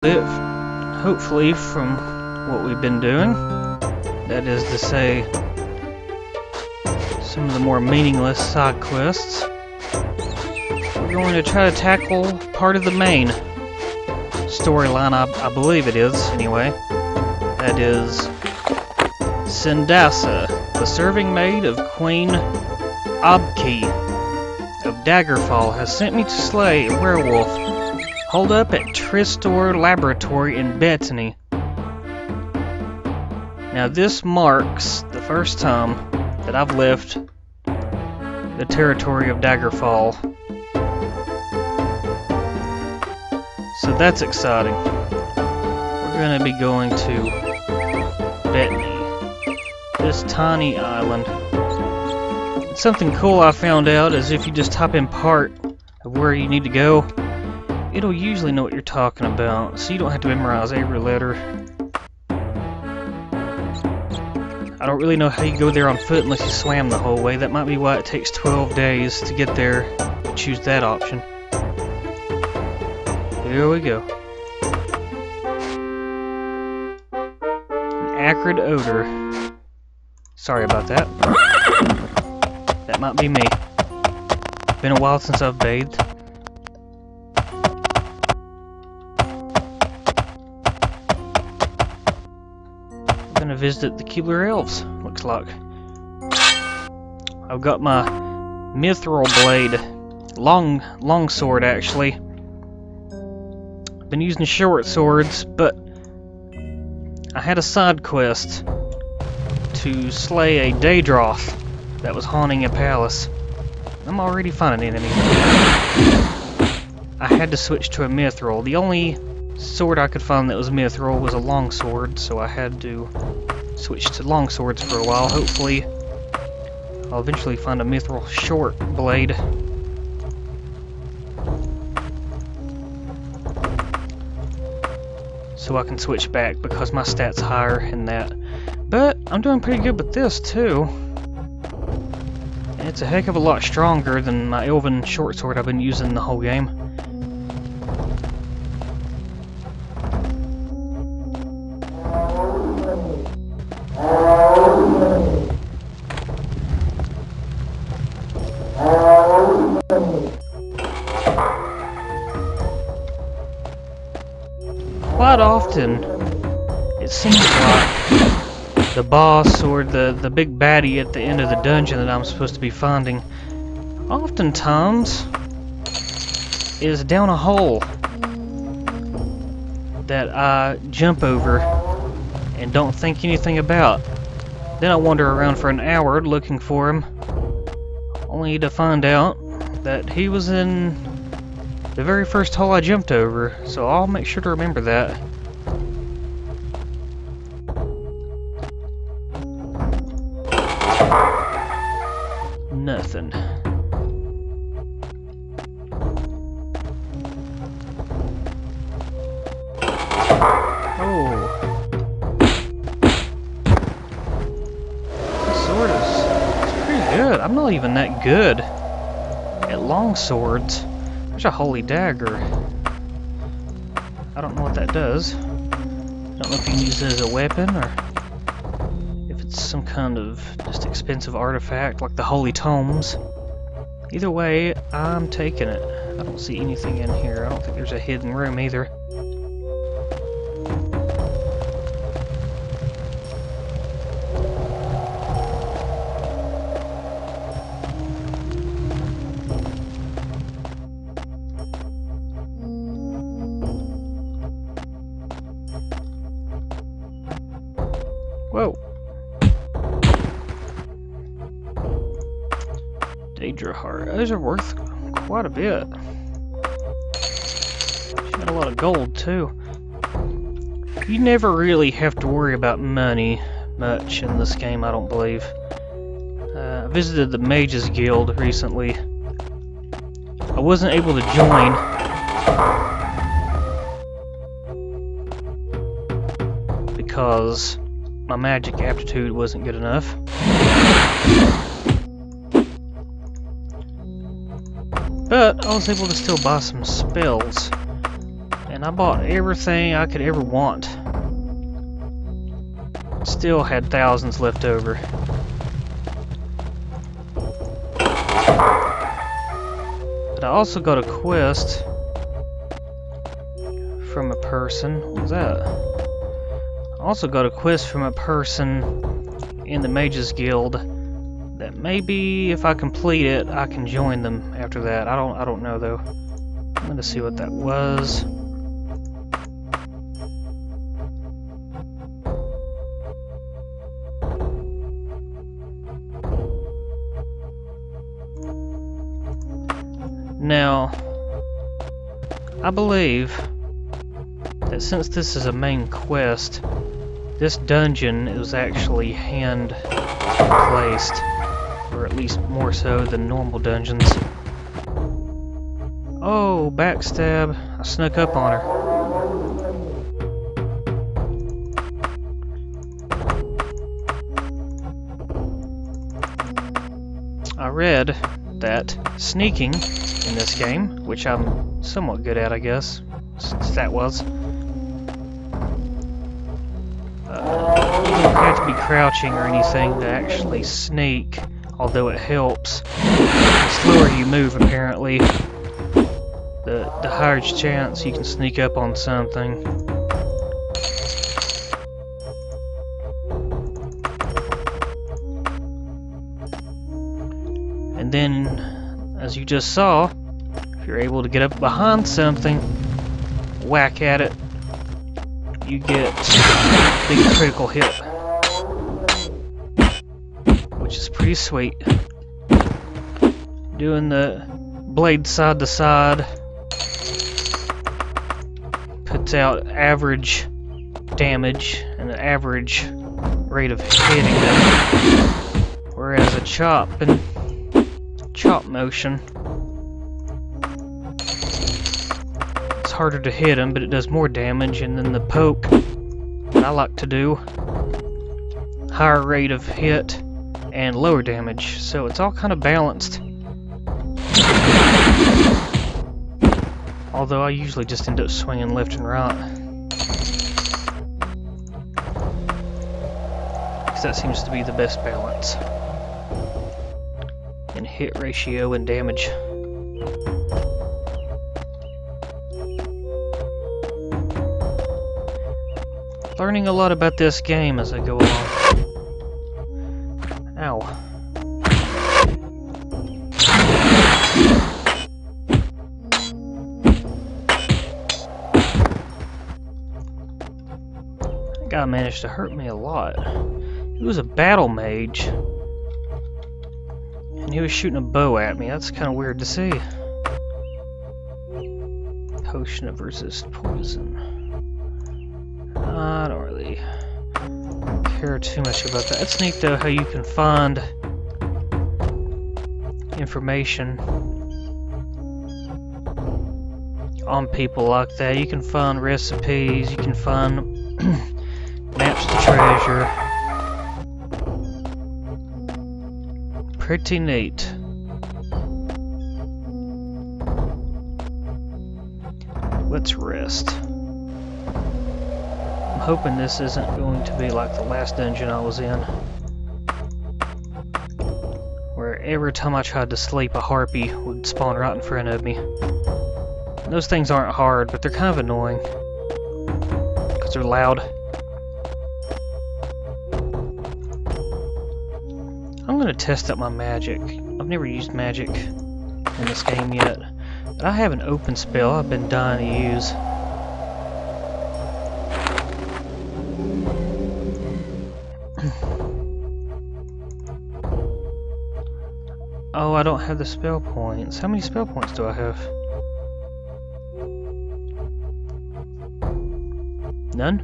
bit, hopefully, from what we've been doing. That is to say, some of the more meaningless side quests. We're going to try to tackle part of the main storyline, I believe it is, anyway. That is Sindasa, the serving maid of Queen Abki of Daggerfall, has sent me to slay a werewolf holed up at Tristor Laboratory in Betony. Now this marks the first time that I've left the territory of Daggerfall. So that's exciting. We're going to be going to Betony, this tiny island. And something cool I found out is if you just type in part of where you need to go, it'll usually know what you're talking about, so you don't have to memorize every letter. I don't really know how you go there on foot unless you swam the whole way. That might be why it takes 12 days to get there. Choose that option. Here we go. An acrid odor. Sorry about that. That might be me. Been a while since I've bathed. Gonna visit the Keebler Elves, looks like. I've got my mithril blade, long sword actually. I've been using short swords, but I had a side quest to slay a Daedroth that was haunting a palace. I'm already finding an enemy. I had to switch to a mithril. The only sword I could find that was mithril was a longsword, so I had to switch to longswords for a while. Hopefully I'll eventually find a mithril short blade. So I can switch back because my stat's higher in that. But I'm doing pretty good with this too. And it's a heck of a lot stronger than my elven short sword I've been using the whole game. Quite often, it seems like the boss or the big baddie at the end of the dungeon that I'm supposed to be finding, oftentimes is down a hole that I jump over and don't think anything about. Then I wander around for an hour looking for him, only to find out that he was in the very first hole I jumped over, so I'll make sure to remember that. Nothing. Oh. This sword is pretty good. I'm not even that good at long swords. There's a holy dagger. I don't know what that does. I don't know if you can use it as a weapon or if it's some kind of just expensive artifact like the holy tomes. Either way, I'm taking it. I don't see anything in here. I don't think there's a hidden room either. Whoa. Daedra heart. Those are worth quite a bit. She got a lot of gold too. You never really have to worry about money much in this game, I don't believe. I visited the Mages Guild recently. I wasn't able to join because my magic aptitude wasn't good enough. But I was able to still buy some spells. And I bought everything I could ever want. Still had thousands left over. But I also got a quest from a person. What was that? I also got a quest from a person in the Mages Guild that maybe if I complete it, I can join them after that. I don't know though. I'm gonna see what that was. Now, I believe that since this is a main quest, this dungeon is actually hand placed, or at least more so than normal dungeons. Oh, backstab. I snuck up on her. I read that sneaking in this game, which I'm somewhat good at, I guess, since that was. You don't have to be crouching or anything to actually sneak, although it helps. The slower you move, apparently, the higher chance you can sneak up on something. And then, as you just saw, if you're able to get up behind something, whack at it, you get a big critical hit, which is pretty sweet. Doing the blade side to side puts out average damage and an average rate of hitting them, whereas a chop motion, it's harder to hit them, but it does more damage. And then the poke that I like to do, higher rate of hit and lower damage, so it's all kind of balanced. Although I usually just end up swinging left and right, because that seems to be the best balance in hit ratio and damage. Learning a lot about this game as I go along. Ow. That guy managed to hurt me a lot. He was a battle mage, and he was shooting a bow at me. That's kind of weird to see. Potion of resist poison. I don't really care too much about that. It's neat though how you can find information on people like that. You can find recipes, you can find maps to treasure. Pretty neat. Let's rest. I'm hoping this isn't going to be like the last dungeon I was in, where every time I tried to sleep a harpy would spawn right in front of me. And those things aren't hard, but they're kind of annoying because they're loud. I'm gonna test out my magic. I've never used magic in this game yet, but I have an open spell I've been dying to use. Oh, I don't have the spell points. How many spell points do I have? None?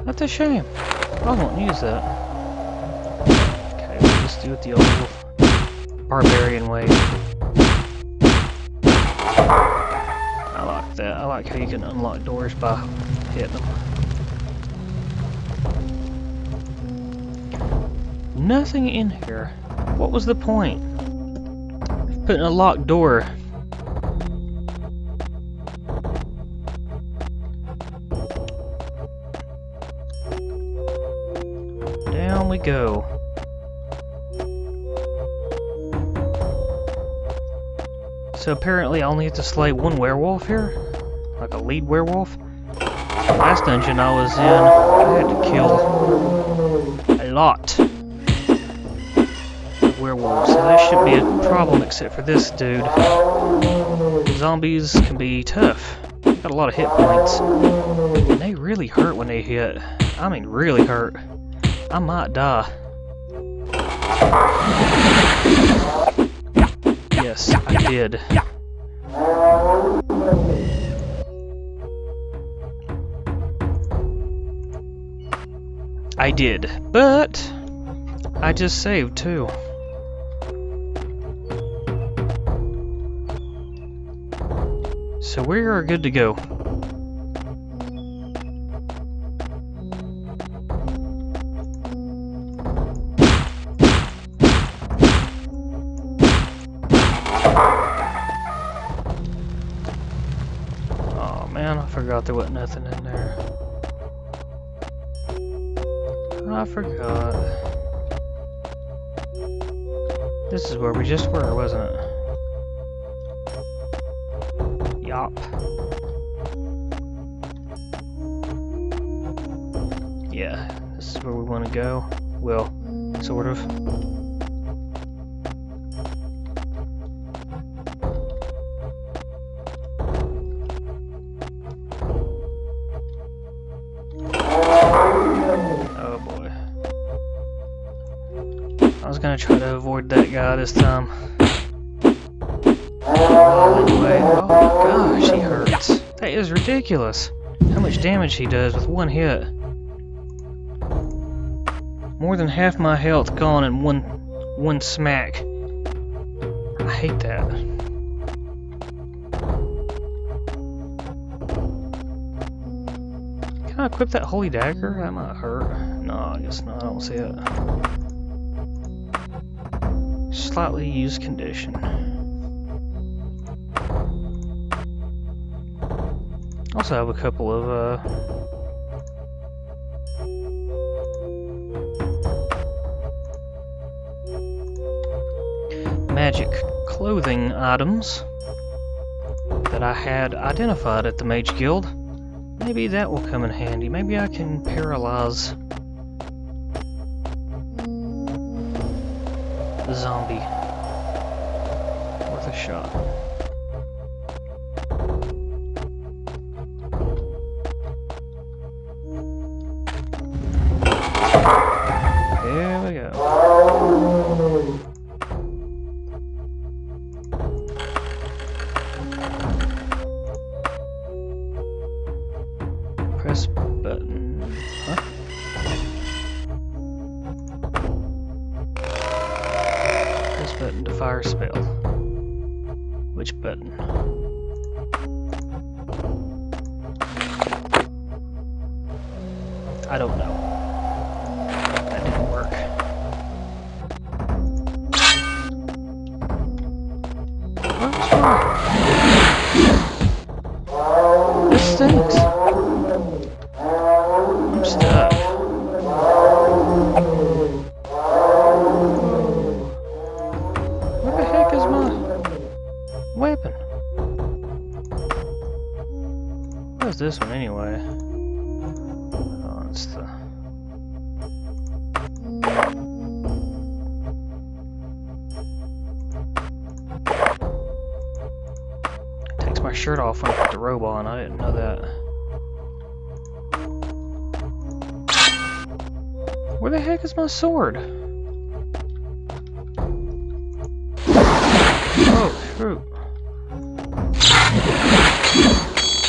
That's a shame. I won't use that. Okay, we'll just do it the old barbarian way. I like that. I like how you can unlock doors by hitting them. Nothing in here. What was the point of putting a locked door? Down we go. So apparently I only have to slay one werewolf here? Like a lead werewolf? Last dungeon I was in, I had to kill a lot of werewolves. So that shouldn't be a problem except for this dude. Zombies can be tough. They've got a lot of hit points. And they really hurt when they hit. I mean really hurt. I might die. Yes, I did. I did, but I just saved too. So we are good to go. Oh man, I forgot there wasn't nothing in there. I forgot. This is where we just were, wasn't it? Yup. Yeah, this is where we want to go. Well, sort of. I was gonna try to avoid that guy this time. Anyway, oh gosh, he hurts. That is ridiculous. How much damage he does with one hit. More than half my health gone in one smack. I hate that. Can I equip that holy dagger? That might hurt. No, I guess not. I don't see it. Slightly used condition. Also have a couple of magic clothing items that I had identified at the Mage Guild. Maybe that will come in handy. Maybe I can paralyze the zombie. Worth a shot. There we go. Press button. Huh? Press button to fire spell. Which button? I don't know. That didn't work. What's wrong? This stinks. I'm stuck. Where the heck is my weapon? Where's this one anyway? Oh, it's the... Takes my shirt off when I put the robe on. I didn't know that. Where the heck is my sword? Oh, shoot.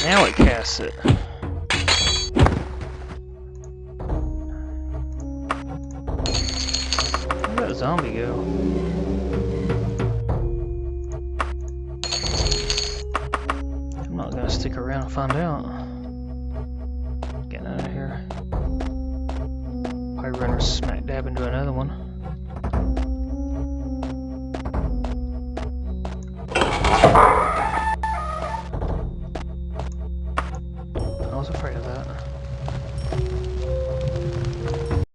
Now it casts it. Where'd that zombie go? I'm not gonna stick around and find out. Getting out of here. Probably run her smack dab into another one. was afraid of that.